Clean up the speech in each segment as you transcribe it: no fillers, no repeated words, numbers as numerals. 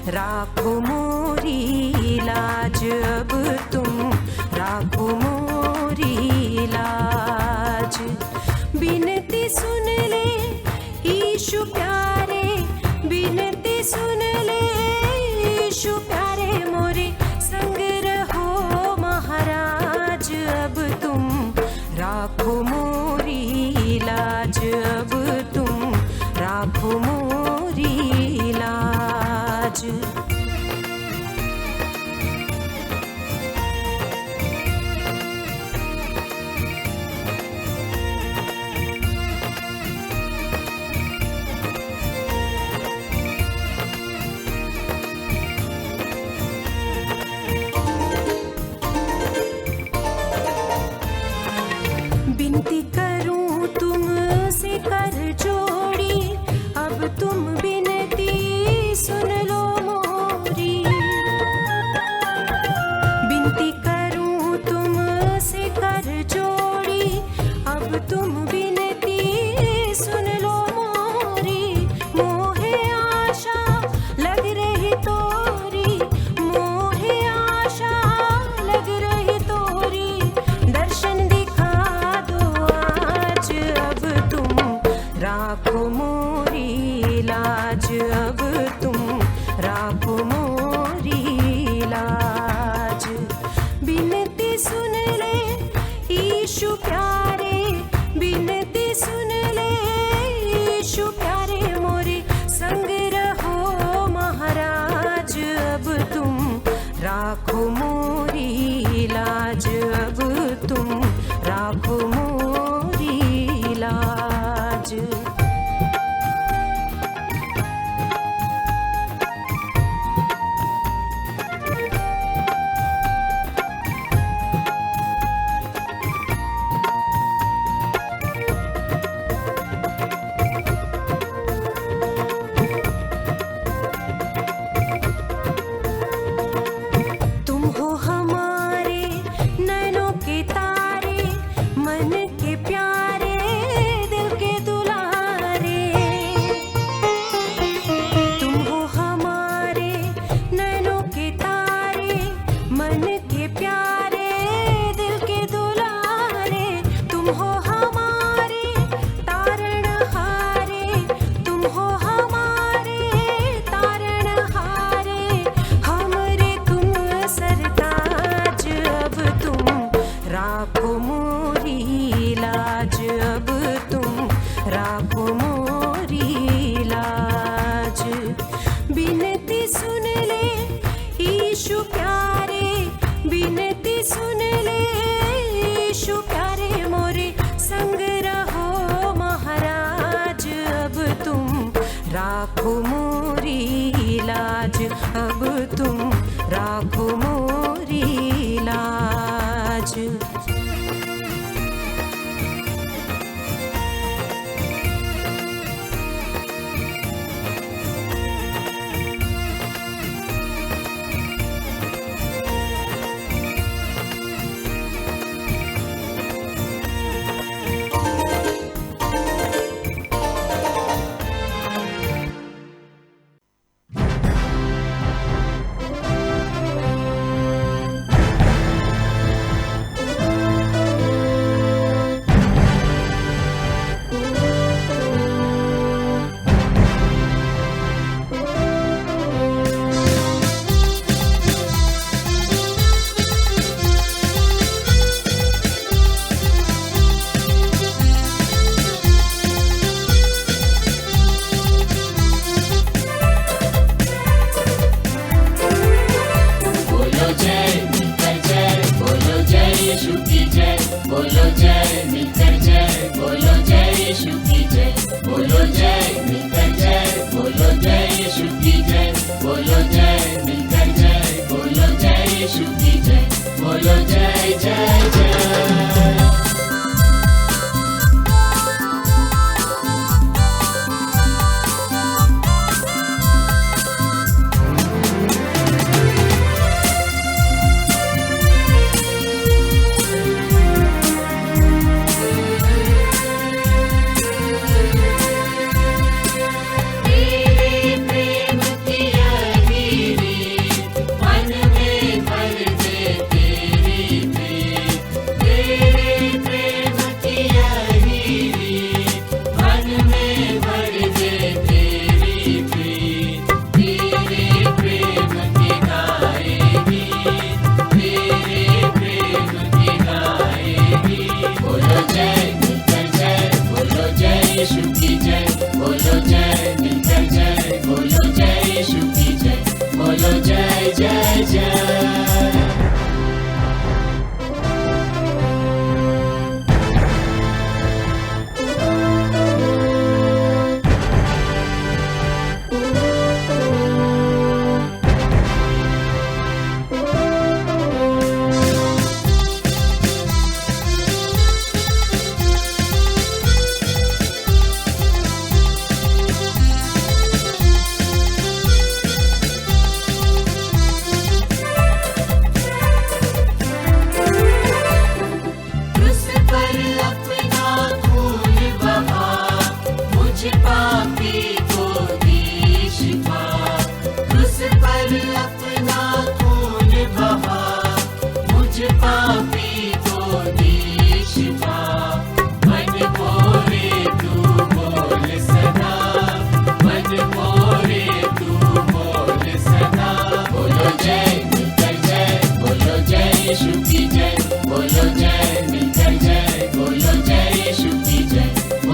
राखो मोरी लाज अब तुम, राखो मोरी लाज। बिनती सुन ले ईशु प्यारे, बिनती सुन ले ईशु प्यारे, मोरे संग रहो महाराज अब तुम, राखो मोरी लाज अब तुम, राखो मोरी लाज। बिनती करूं तुमसे कर जोड़ी, अब तुम बिनती सुन लो मोरी। बिनती करूं तुमसे कर जोड़ी, अब तुम बिनती सुन लो मोरी। मोहे आशा लग रही तोरी, मोहे आशा लग रही तोरी, दर्शन दिखा दो आज अब तुम, राखो मोरी लाज अब तुम, राखो मोरी लाज। बिनती सुन ले ईशु प्यारे, बिनती सुन ले ईशु प्यारे, मोरे संग रहो महाराज अब तुम, राखो मोरी लाज अब तुम, राखो मोरी लाज। तुम हो हमारे नैनों के तारे, मन के प्यारे, दिल के दुलारे। तुम हो हमारे नैनों के तारे, मन के प्यारे, दिल के दुलारे। तुम हो हमारे तारणहारे, तुम हो हमारे तारणहारे, हमरे तुम सरताज अब तुम, राखो मोरी लाज अब तुम, राखो मोरी लाज। बिनती सुन ले ईशु प्यारे, बिनती सुन ले ईशु प्यारे, मोरे संग रहो महाराज अब तुम, राखो मोरी लाज अब तुम, राखो मोरी लाज।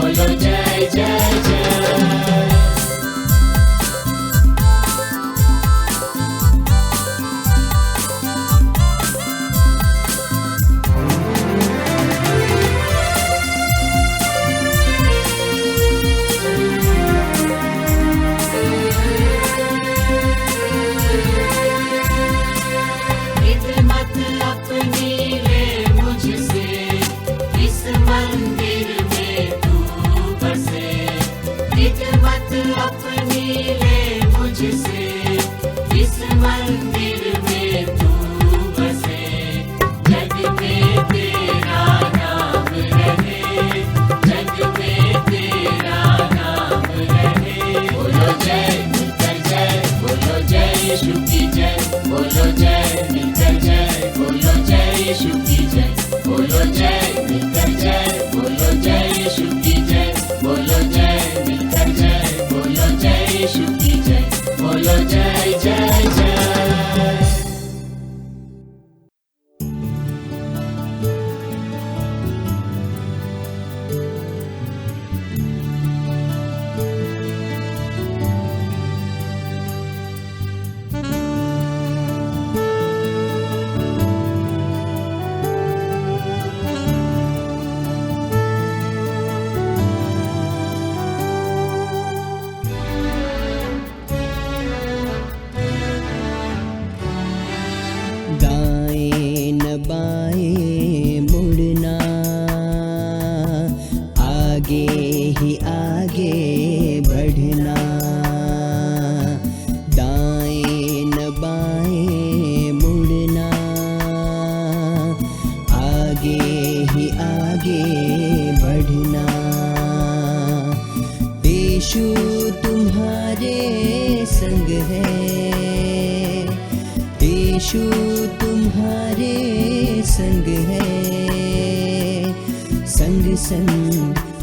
बोलो जय जय जय।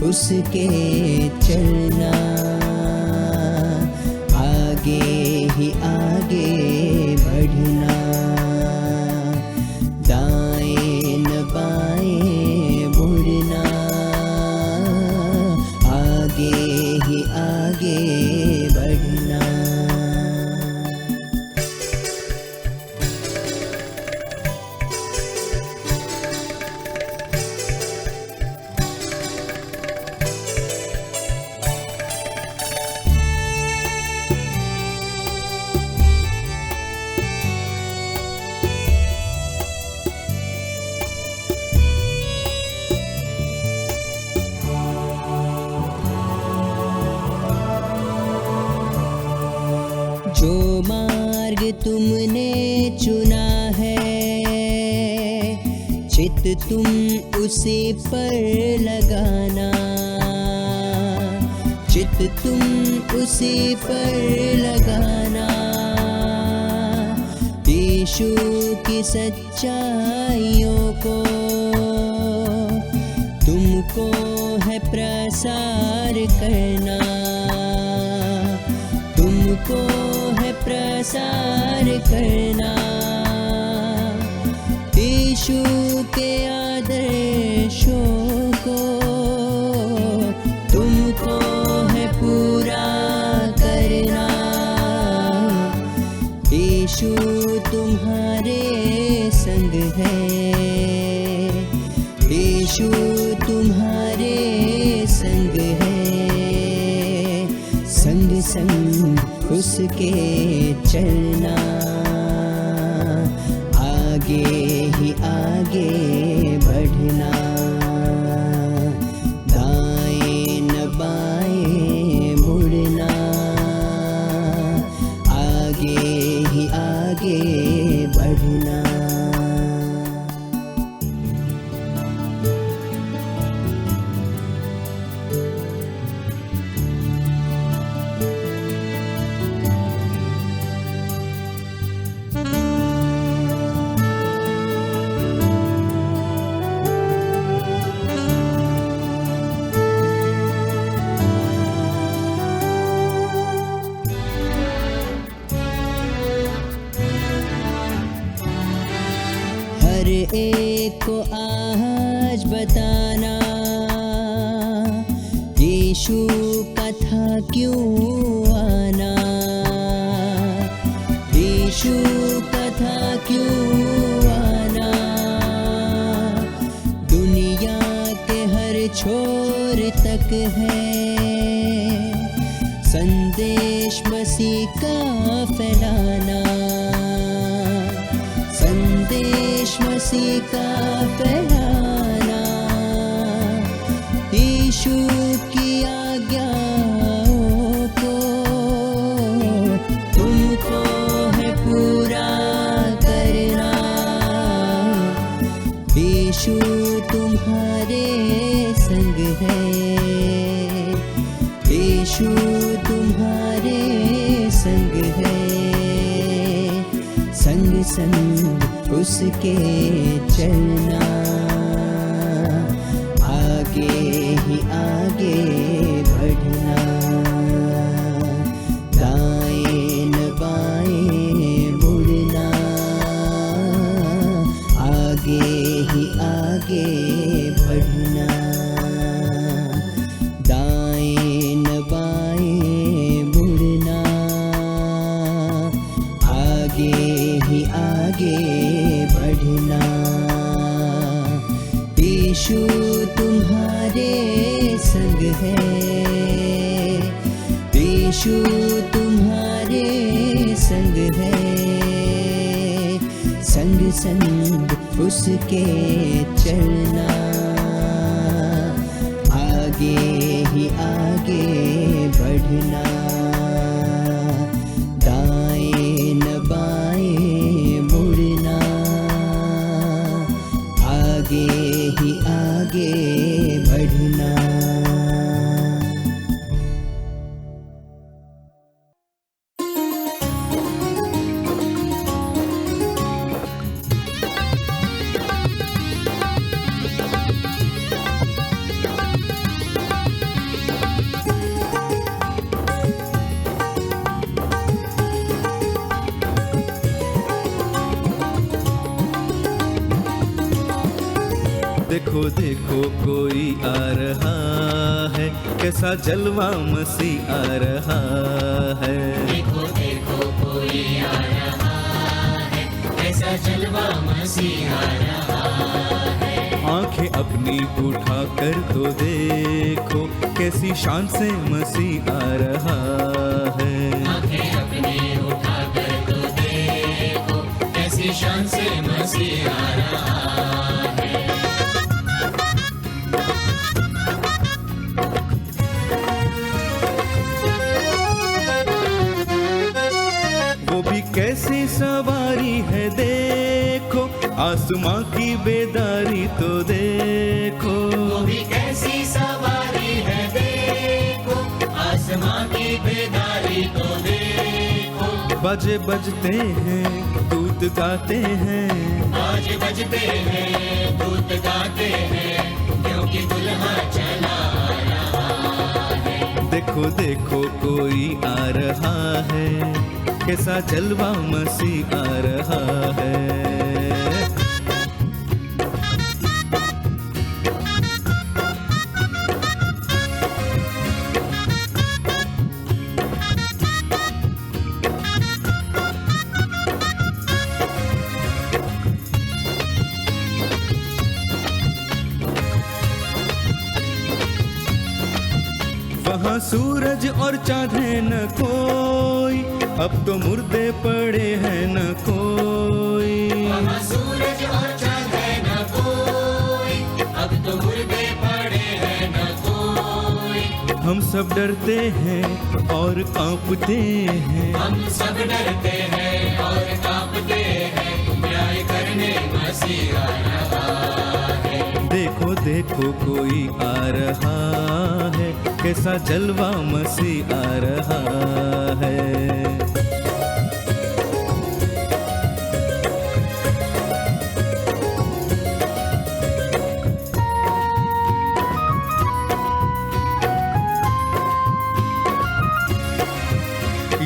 उसके चलना, आगे ही आगे बढ़ना, दाएं न बाएं मुड़ना, आगे ही आगे बढ़ना। जो मार्ग तुमने चुना है, चित तुम उसी पर लगाना, चित तुम उसी पर लगाना। यीशु की सच्चाइयों को तुमको है प्रसार करना, तुमको है प्रसार करना। यीशु के आदर्शों को तुमको है पूरा करना। यीशु तुम्हारे संग है, यीशु तुम्हारे संग है, संग संग उसके चलना, आगे ही आगे बढ़ना, दाएं न बाएं मुड़ना, आगे ही आगे बढ़ना। हर एक को आज बताना, यीशु का था क्यों आना, यीशु का था क्यों आना। दुनिया के हर छोर तक है संदेश मसीह का फैलाना, संदेश मसीह का फैलाना। यीशु की आज्ञाओं को तुमको है पूरा करना। यीशु तुम्हारे संग है, यीशु तुम्हारे संग है। संग संग उसके चलना, आगे ही आगे बढ़ना। दाएं न बाएं मुड़ना, आगे ही आगे बढ़ना। दाएं न बाएं मुड़ना, आगे ही आगे बढ़ना। यीशु तुम्हारे संग है, यीशु तुम्हारे संग है। संग संग उसके चलना, आगे ही आगे बढ़ना। दाएं न बाएं मुड़ना, आगे ही आगे बढ़ना। देखो देखो कोई आ रहा है, कैसा जलवा मसीह आ रहा है। देखो देखो कोई आ रहा है, कैसा जलवा मसीह आ रहा है। आंखें अपनी उठा कर तो देखो, कैसी शान से मसीह आ रहा है। आंखें अपनी उठा कर तो देखो, कैसी शान से मसीह आ रहा है। वो भी कैसी सवारी है देखो, आसमां की बेदारी तो देखो। वो भी कैसी सवारी है देखो, आसमां की बेदारी तो देखो। बाजे बजते हैं, दूत गाते हैं, बाजे बजते हैं, दूत गाते हैं, क्योंकि दुल्हा चला आ रहा है। देखो देखो कोई आ रहा है, कैसा जलवा मसीह आ रहा है। वहाँ सूरज और चाँद है न कोई, अब तो मुर्दे पड़े हैं न कोई। वहाँ सूरज और चाँद है न कोई, अब तो मुर्दे पड़े हैं न कोई। हम सब डरते हैं और कांपते हैं, हम सब डरते हैं और कांपते हैं, न्याय करने मसीह आ रहा है। देखो देखो कोई आ रहा है, कैसा जलवा मसीह आ रहा है।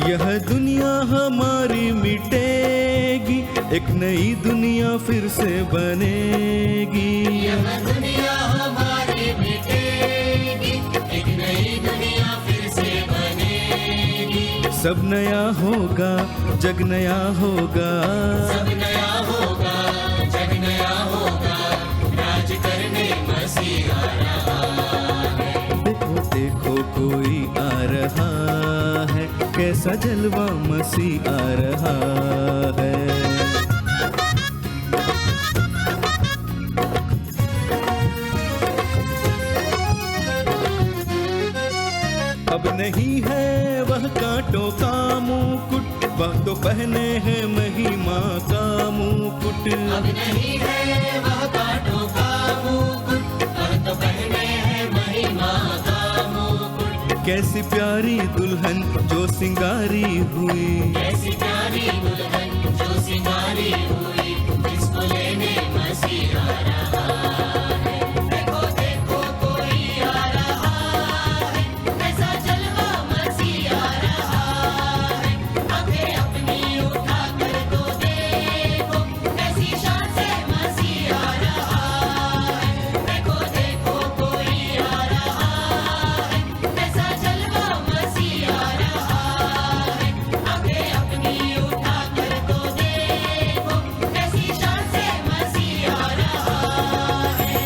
यह दुनिया हमारी मिटेगी, एक नई दुनिया फिर से बनेगी। यह दुनिया हमारी मिटेगी, एक नई सब नया होगा, जग नया होगा, सब नया होगा, जग नया होगा, राज करने मसीहा रहा है। देखो देखो कोई आ रहा है, कैसा जलवा मसीह आ रहा है। अब नहीं है वह कांटों का मुकुट, वह तो पहने हैं महिमा का मुकुट। अब नहीं है वह कांटों का मुकुट, वह तो पहने हैं महिमा का मुकुट। कैसी प्यारी दुल्हन जो सिंगारी हुई, कैसी प्यारी दुल्हन जो सिंगारी हुई, जिसको लेने मसीहा रहा है। देखो देखो कोई आ रहा है, कैसा जलवा मसीहा रहा है। आंखें अपनी उठा कर तो देखो, कैसी शान से मसीहा रहा है। देखो देखो कोई आ रहा है, कैसा जलवा मसीहा रहा है। आंखें अपनी उठा कर तो देखो, कैसी शान से मसीहा रहा है।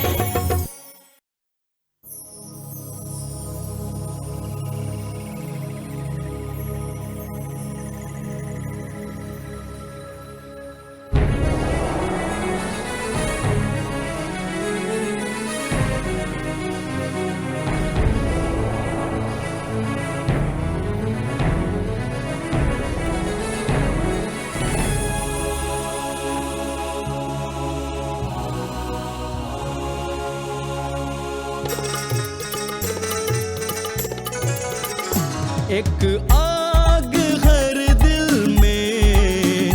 एक आग हर दिल में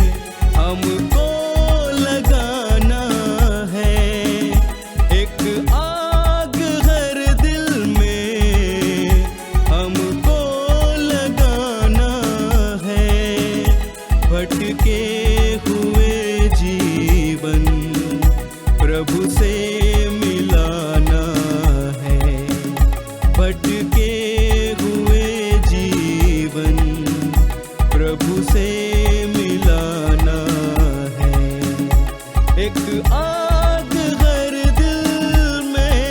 हमको लगाना है। एक आग हर दिल में हमको लगाना है। भटके हुए जीवन प्रभु से मिलाना है। भटके हुए जीवन प्रभु से मिलाना है। एक आग हर दिल में।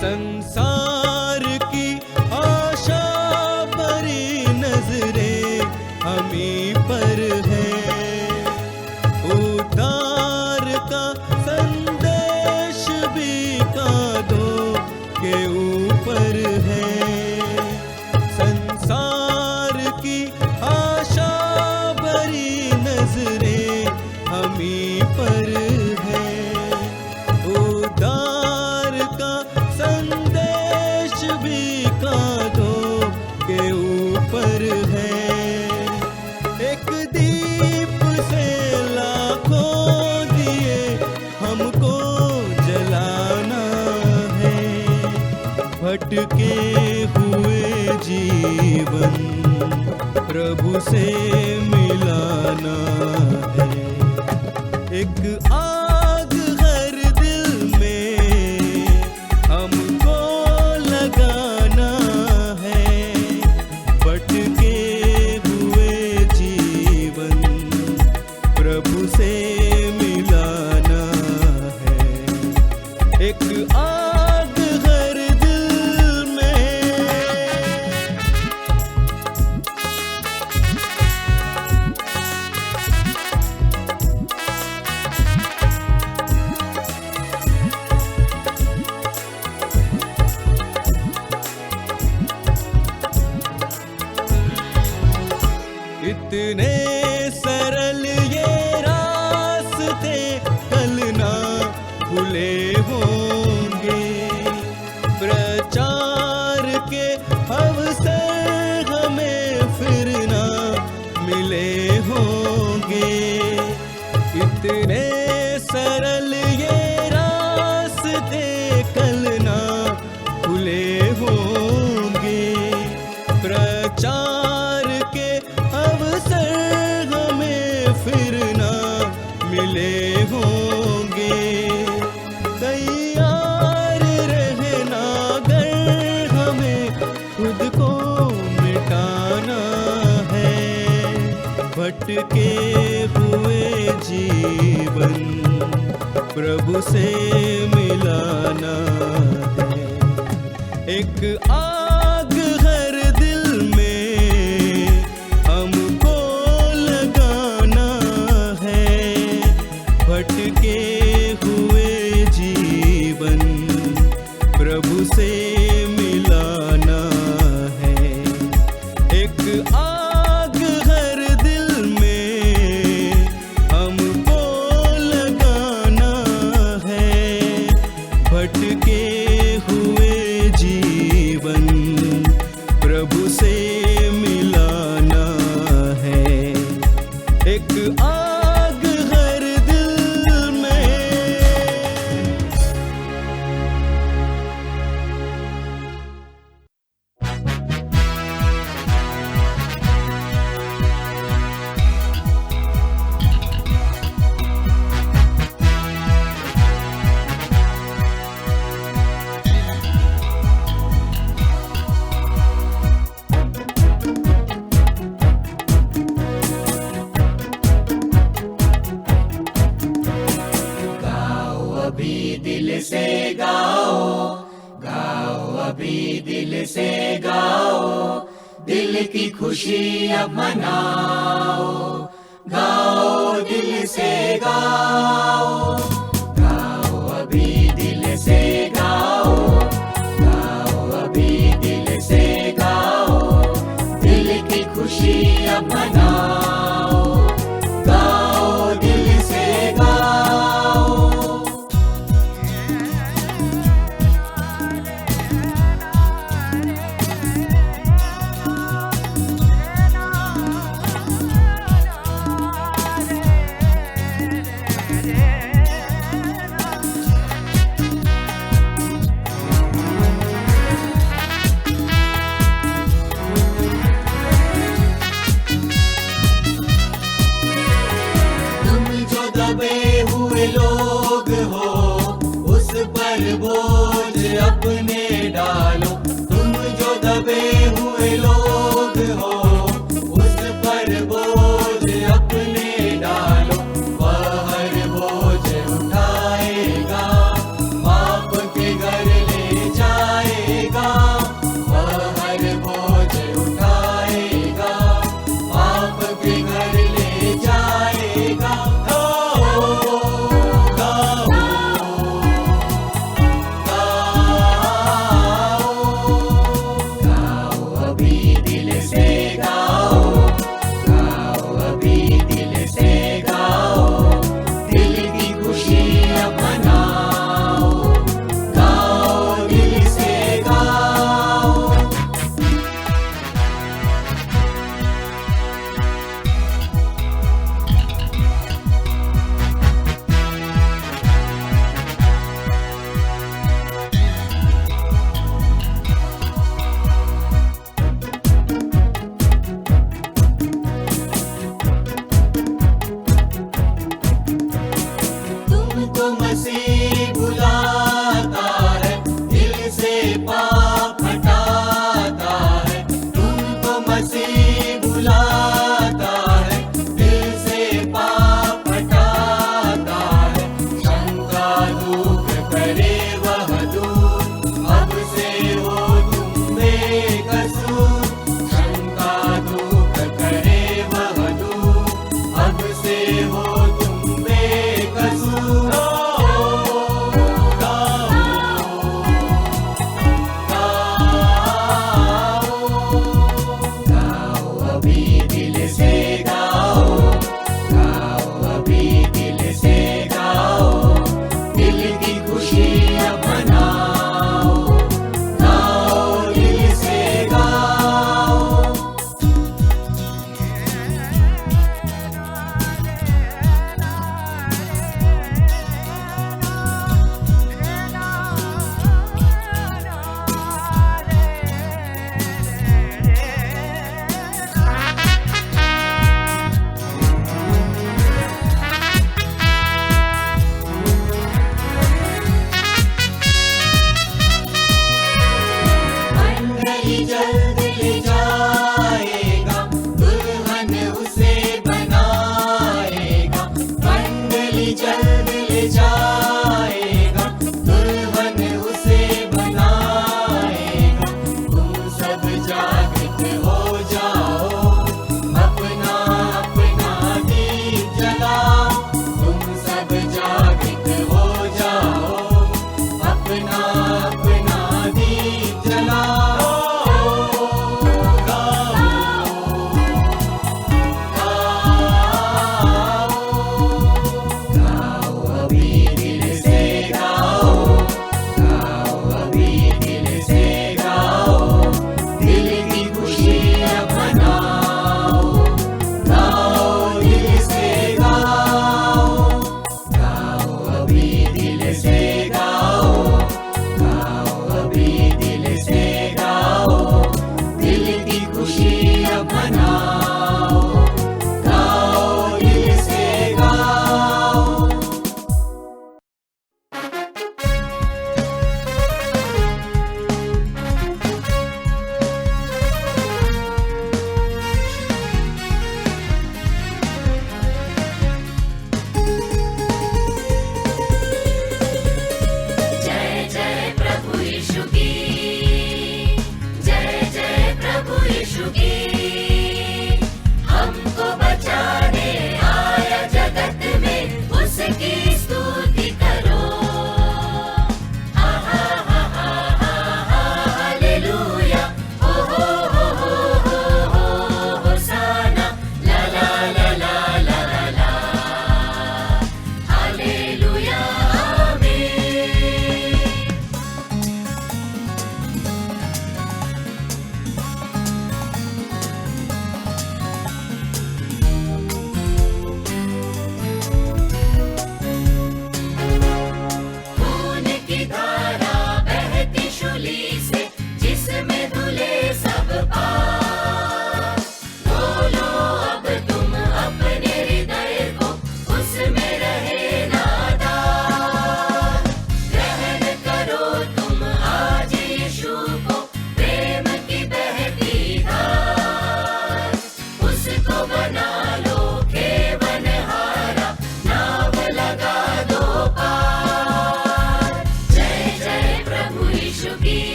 संसार की आशा भरी नजरें हमी पर है। उद्धार का संदेश भी कांधों के ऊपर है। संसार की आशा भरी नजरें हमी पर है। उद्धार का संदेश भी कांधों के ऊपर है। एक दीप से लाखों दिए हमको जलाना है। भटके हुए जीवन प्रभु से मिलाना है। एक आग हर दिल में हमको लगाना है। भटके हुए जीवन प्रभु से मिलाना है। एक आग हर दिल में। इतने सरल ये रास्ते कल ना खुले होंगे। प्रचार के अवसर हमें फिर ना मिले होंगे। इतने सरल ये रास्ते कल ना खुले होंगे। भटके हुए जीवन प्रभु से मिलाना है। एक आग हर दिल में हमको लगाना है। भटके हुए जीवन प्रभु से मिलाना है। एक आग हर दिल में हमको लगाना है। भटके हुए जीवन प्रभु से मिलाना है। एक आग हर दिल में। अभी दिल से गाओ, गाओ अभी दिल से गाओ, दिल की खुशी अब मनाओ। गाओ दिल से गाओ, गाओ अभी दिल से गाओ, गाओ अभी दिल से गाओ, दिल की खुशी अब मनाओ। गाओ दिल से गाओ। दबे हुए लोग हो, उस पर बोझ अपने डालो। तुम जो दबे हुए लोग हो, उस पर बोझ अपने डालो। वह हर बोझ उठाएगा, बाप के घर ले जाएगा। वह हर बोझ उठाएगा, बाप के घर ले जाएगा।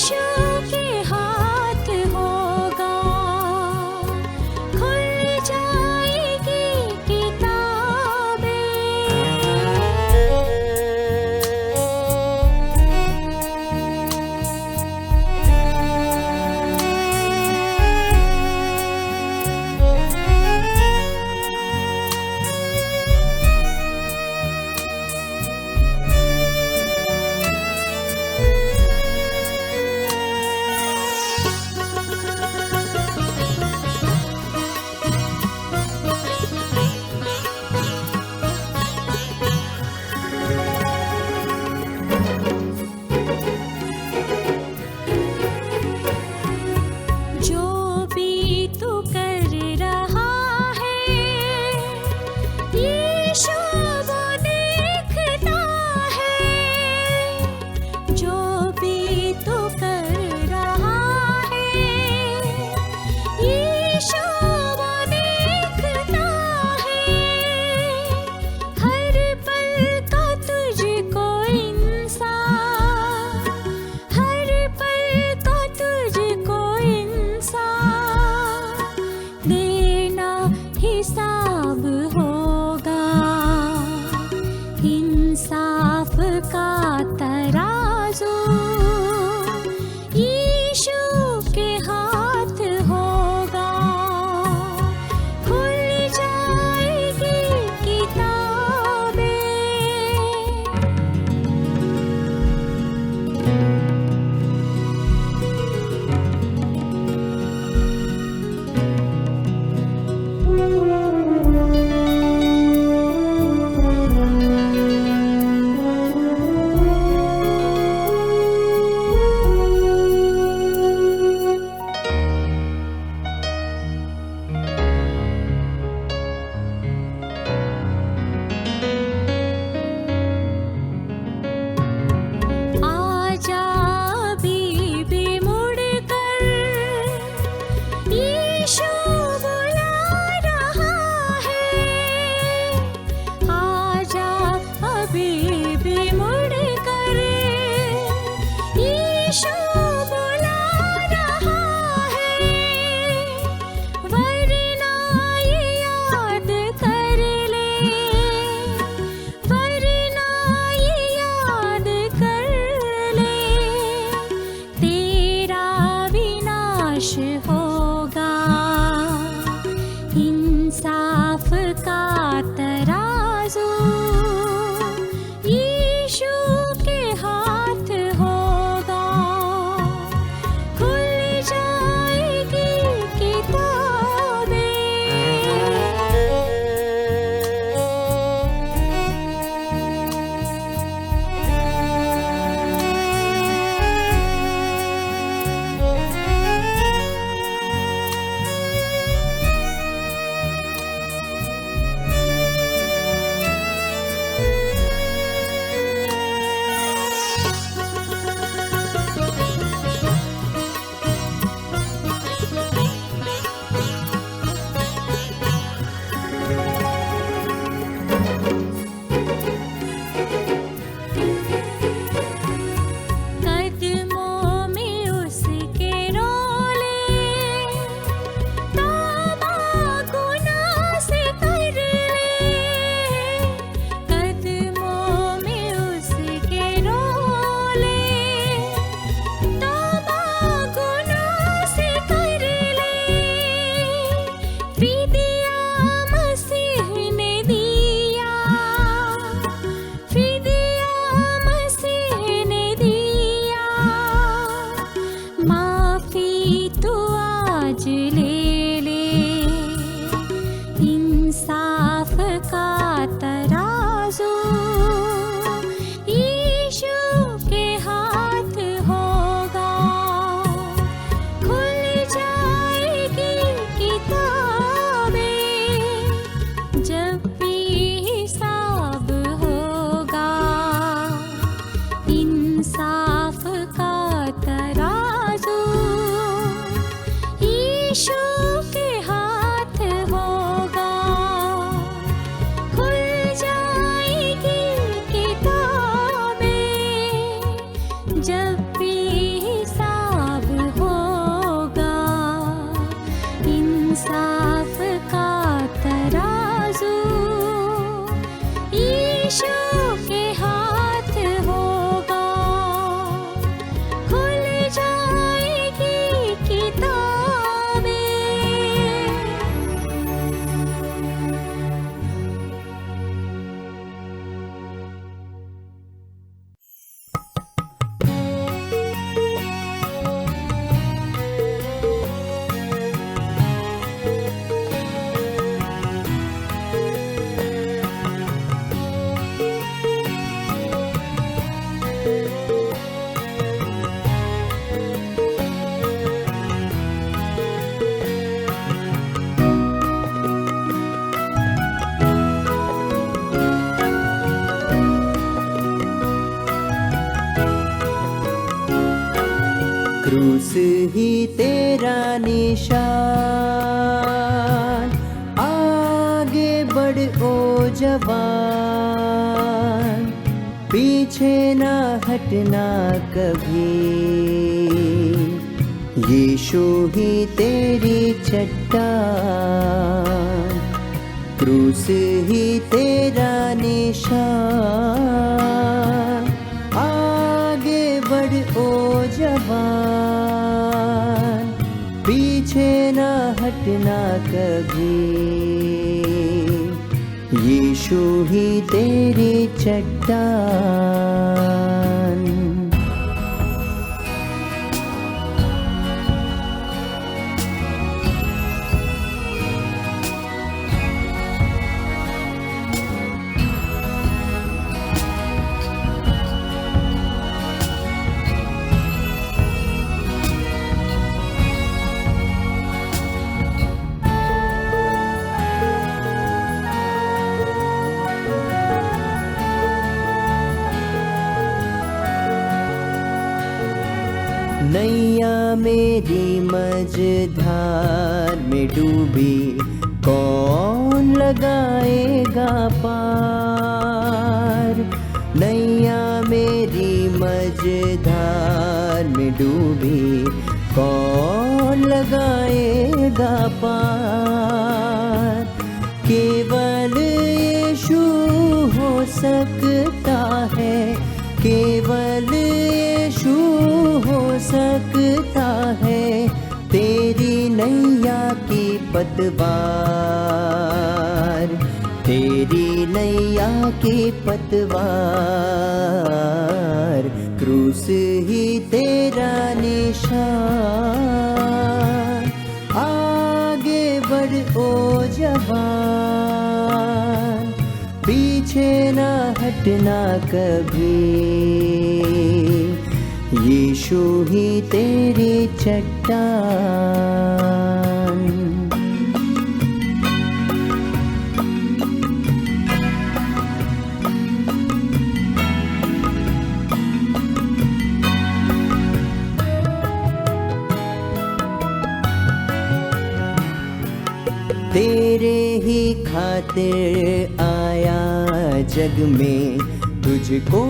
यीशु के हाथ होगा, खुल जाएगी किताबें। जो भी तू कर रहा है, यीशु वो देखता है। जो भी तू कर रहा है, यीशु वो देखता है। हर पल का तुझको इंसान, हर पल का तुझको इंसान देना हिसाब होगा। इंसाफ का तराजू यीशु के हाथ होगा, खुल जाएगी किताबें। आजा अभी भी मुड़कर, यीशु बुला रहा है। आजा अभी भी मुड़कर, यीशु बुला रहा है। वरना ये याद कर ले, वरना ये याद कर ले, तेरा विनाश होगा। इंसाफ का तराजू यीशु के हाथ होगा, खुल जाएगी किताबें। कदमों में उसके रोले, तौबा गुनाह से कर ले। कदमों में उसके रोले, तौबा गुनाह से कर ले। फिदिया मसीह ने दिया, फिदिया मसीह ने दिया। माफी तू आज ले ले, इंसाफ का तराजू यीशु के हाथ होगा, खुल जाएगी किताबें। जब भी हिसाब होगा, इंसाफ का तराजू यीशु के हाथ होगा, खुल जाएगी किताबें। जब भी हिसाब क्रूस ही तेरा निशान, आगे बढ़ ओ जवान, पीछे ना हटना कभी, यीशु ही तेरी चट्टान, क्रूस ही तेरा निशान, आगे बढ़ ओ जवान, पीछे ना हटना कभी, यीशु ही तेरी चट्टान। नैया मेरी मझधार में डूबी, कौन लगाएगा पार। नैया मेरी मझधार में डूबी, कौन लगाएगा पार। केवल यीशु हो सकता है, केवल यीशु हो सकता है, तेरी नैया की पतवार, तेरी नैया की पतवार, क्रूस ही तेरा निशान, आगे बढ़ ओ जवान, पीछे ना हटना कभी, यीशु ही तेरी चट्टान। तेरे ही खातिर आया जग में, तुझको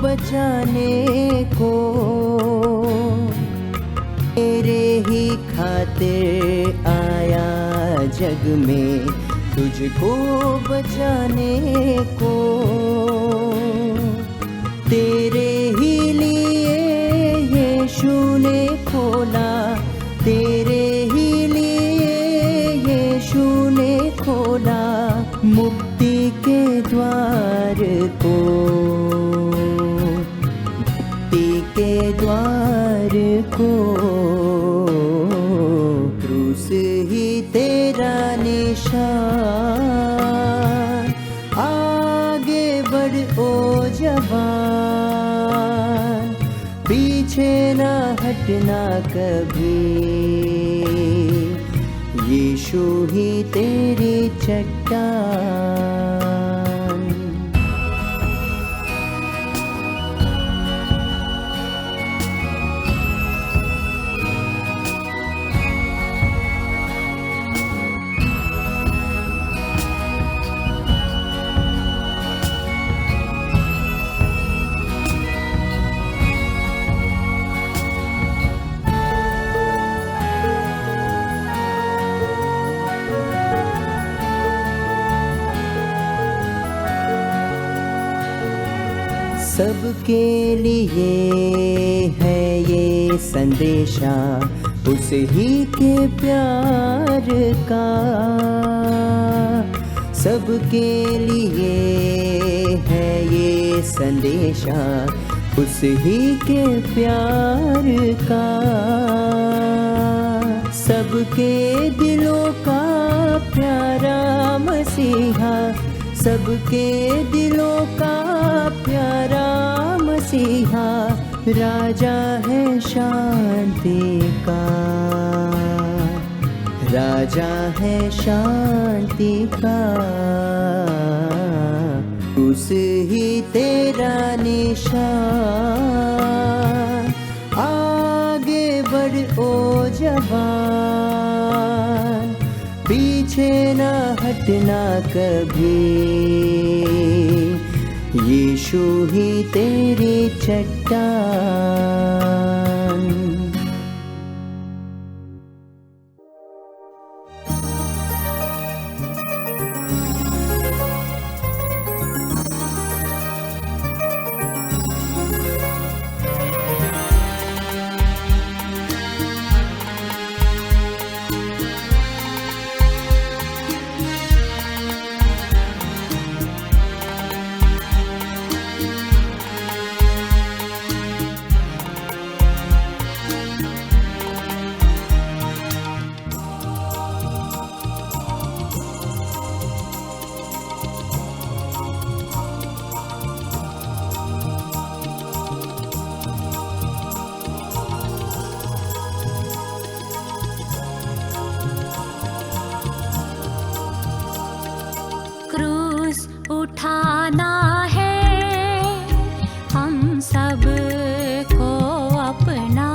बचाने को। तेरे ही खातिर आया जग में, तुझको बचाने को। तेरे ही लिए यीशु ने खोला, तेरे ही लिए यीशु ने खोला मुक्ति के द्वार को, मुक्ति के द्वार को। क्रूस ही तेरा निशान, आगे बढ़ ओ जवान, पीछे ना हटना कभी, यीशु ही तेरी चट्टान। सबके लिए है ये संदेशा उस ही के प्यार का, सबके लिए है ये संदेशा उस ही के प्यार का। सबके दिलों का प्यारा मसीहा, सबके दिलों का प्यारा मसीहा, राजा है शांति का, राजा है शांति का। उस ही तेरा निशान, आगे ओ जवान, पीछे न हटना कभी, यीशु ही तेरी चट्टान। उठाना है हम सब को अपना,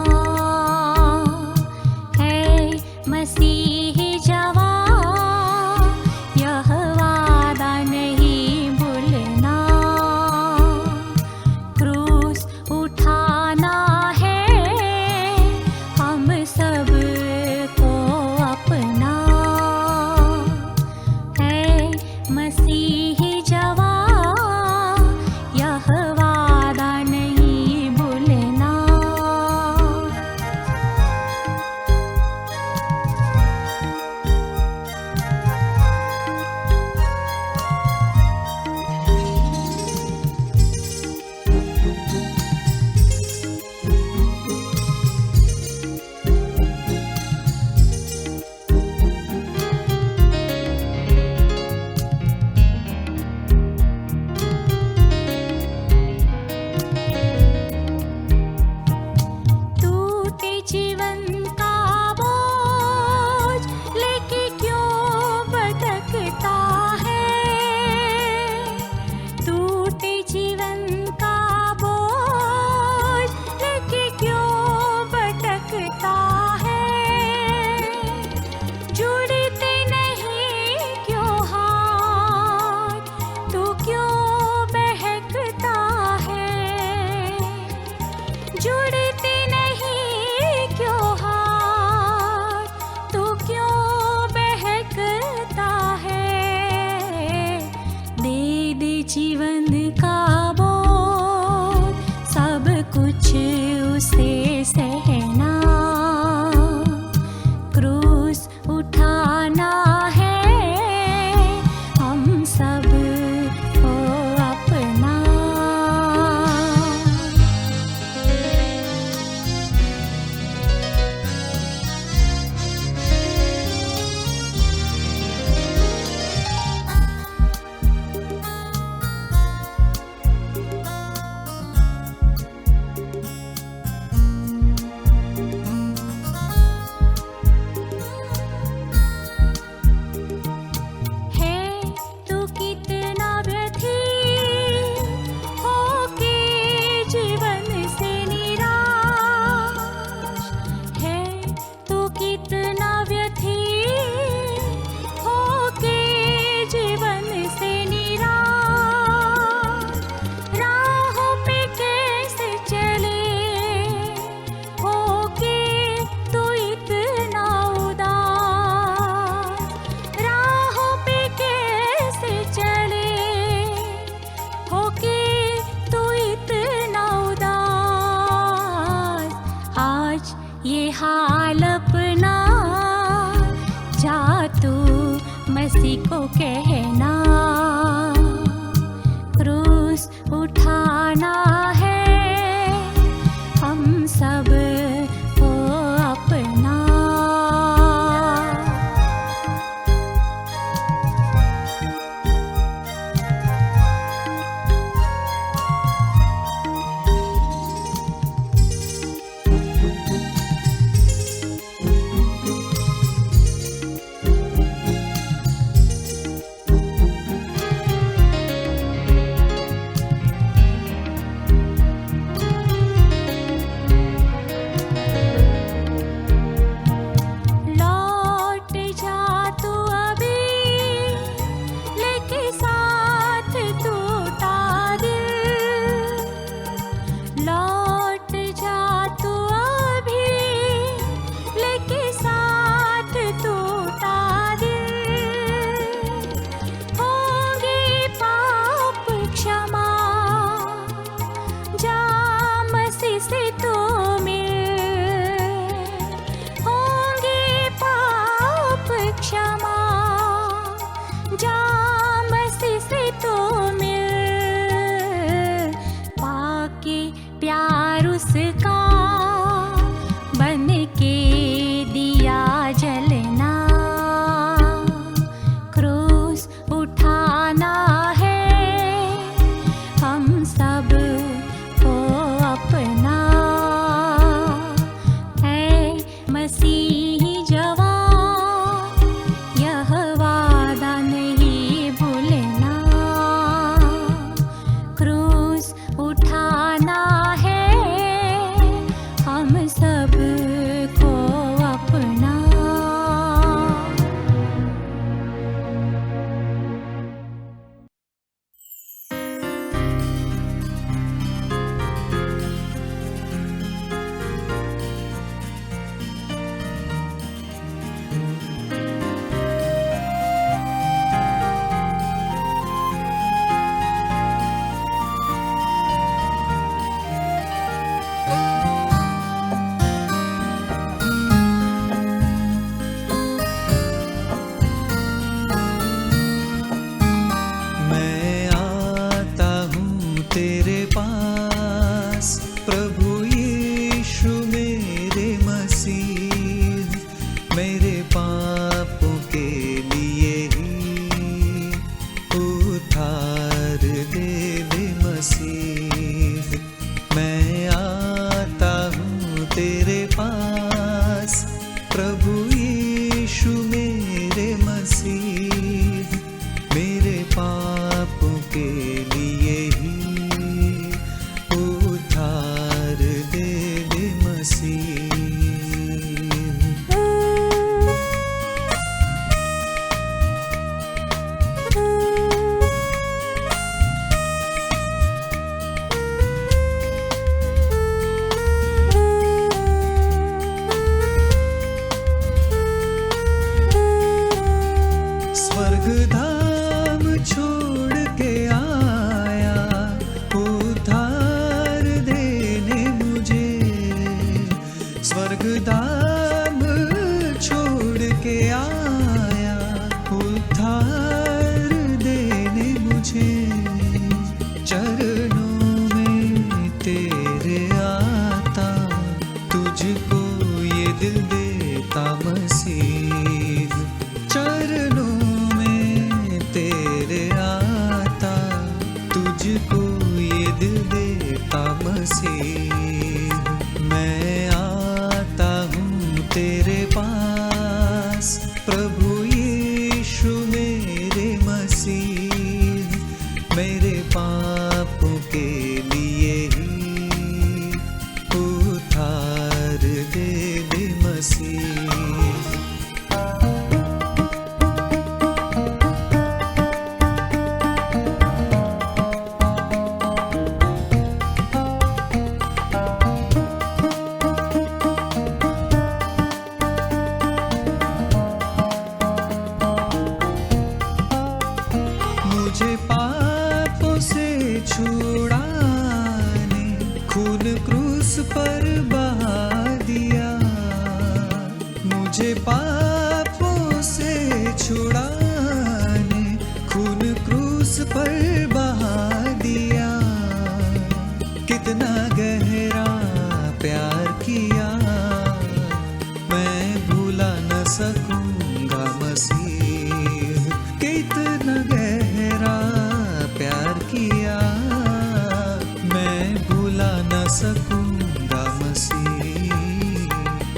है मसीही जवान, यह वादा नहीं भूलना। क्रूस उठाना है हम सब को अपना, है मसीही जवान, यह वादा नहीं भूलना। टूटे जीवन का बोझ लेके क्यों भटकता है, टूटे जीवन का बोझ लेके क्यों भटकता है, जुड़ते नहीं क्यों हाथ, तू क्यों बहकता है, जुड़ते नहीं क्यों हाथ, तू क्यों बहकता है। दे दे जीवन का बोझ, सब कुछ उसे सहना, क्रूस उठाना है हम सब को अपना। है तू कितना व्यथित होके जीवन से निराश, है तू कितना व्यथित होके जीवन से निराश, राहों पे कैसे चले होके तू इतना उदास, राहों पे कैसे चले होके तू इतना उदास। आज ये हाल अपना जा तू मसीह को कहना, क्रूस उठाना है हम सब को अपना। स्वर्ग धाम छोड़ के आया उद्धार देने मुझे। चरणों में तेरे आता तुझको ये दिल देता मसीह। चरणों में तेरे आता तुझको ये दिल देता मसीह। मैं आता हूँ तेरे पास प्रभु यीशु मेरे मसीह। मेरे पापों के लिए ही उद्धार दे दे मसीह। मुझे पापों से छुड़ाने खून क्रूस पर बहा दिया। मुझे पापों से छुड़ाने खून क्रूस पर बहा दिया। कितना गहरा प्यार किया मैं भूला न सकूंगा मसीह। कितना गहरा प्यार किया मैं भूला न सकूंगा मसीह।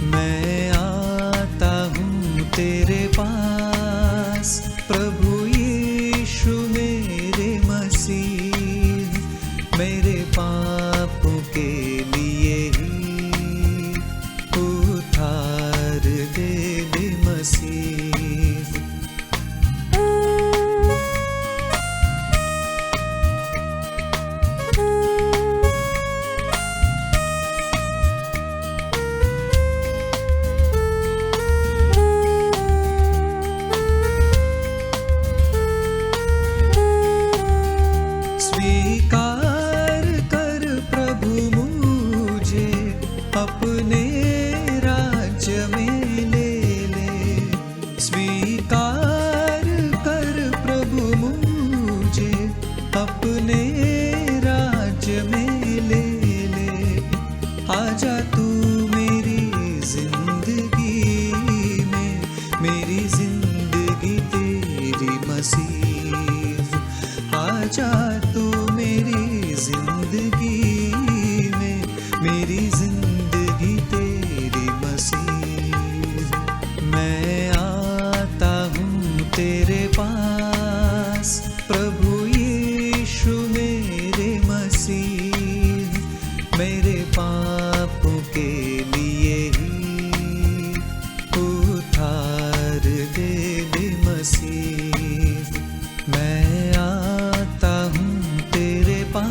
मैं आता हूँ तेरे पास प्रभु यीशु मेरे मसीह। मेरे पापों के लिए ही उद्धार दे दे मसीह। स्वीकार कर प्रभु मुझे अपने राज्य में ले ले। स्वीकार कर प्रभु मुझे अपने राज्य में ले ले। आजा तू मेरी जिंदगी में, मेरी जिंदगी तेरी मसीह। आजा तू मेरी जिंदगी में, मेरी जिंदगी तेरी मसीह। मैं आता हूँ तेरे पास प्रभु यीशु मेरे मसीह। मेरे पापों के लिए ही उद्धार दे दे मसीह। मैं आता हूँ तेरे पास।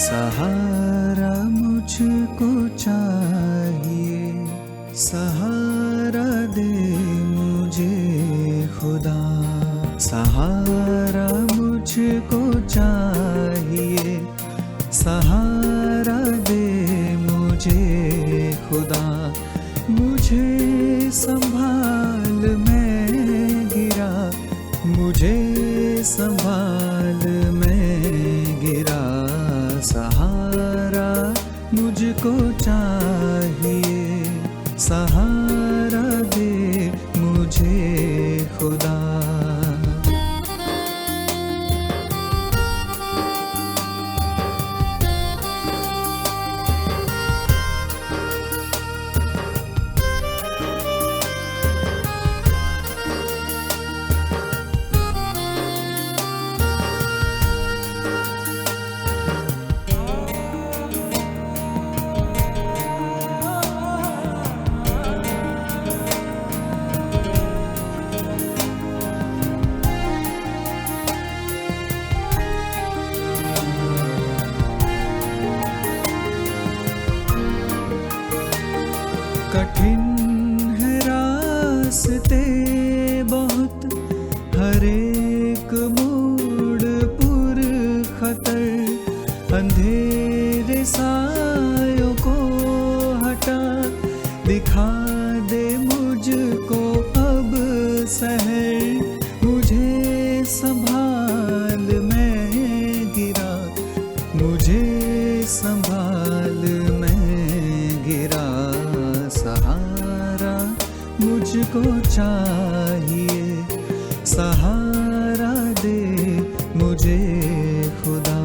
सहारा मुझको चाहिए, सहारा दे मुझे खुदा। सहारा मुझको चाहिए, सहारा दे मुझे खुदा। मुझे संभाल मैं गिरा, मुझे संभाल मैं गिरा। सहारा मुझको चाहिए, सहारा दे मुझे खुदा। मुझको चाहिए, सहारा दे मुझे खुदा।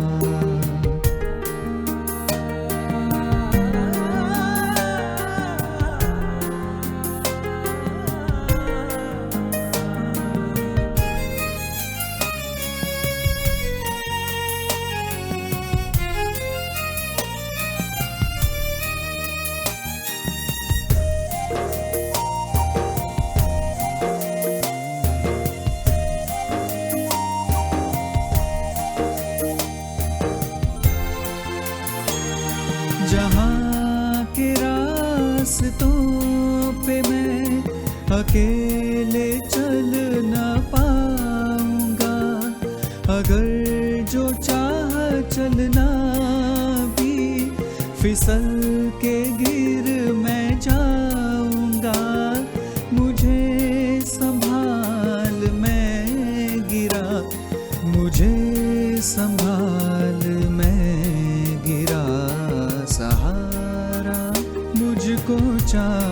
जहाँ के रास्तों पे मैं अकेले चल न पाऊंगा, अगर जो चाह चलना भी फिसल के गिर मैं जाऊंगा। मुझे संभाल मैं गिरा, मुझे संभाल मैं गिरा, सहारा मुझको चाहिए।